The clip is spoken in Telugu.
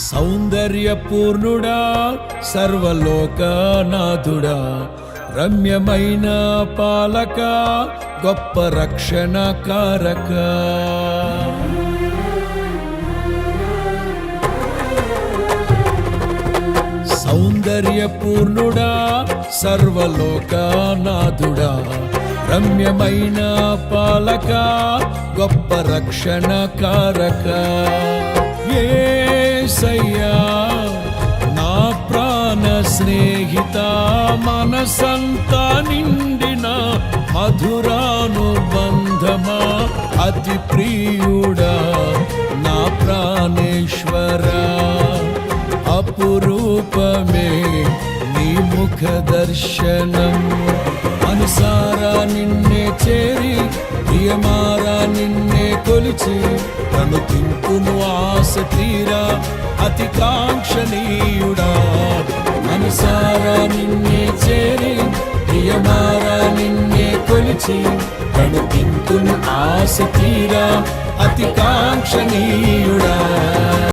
సౌందర్యపూర్ణుడా సర్వలోకనాథుడా రమ్యమైన పాలక గొప్ప రక్షణ కారక సౌందర్యపూర్ణుడా సర్వలోకనాథుడా రమ్యమైన పాలక గొప్ప రక్షణ కారక యేసయ్యా నా ప్రాణ స్నేహిత మనసంతా నిండిన మధురానుబంధమా అతి ప్రియుడా నా ప్రాణేశ్వరా అపురూపమే నీ ముఖ దర్శనం అనుసారా నిన్నే చేరి ప్రియమారా నిన్నే కొలిచి తను తింపును ఆశ తీరా అతి కాంక్షణీయుడా అనుసారా నిన్నే చేరి ప్రియమారా నిన్నే కొలిచి తను తింపును ఆశ తీరా అతి కాంక్షణీయుడా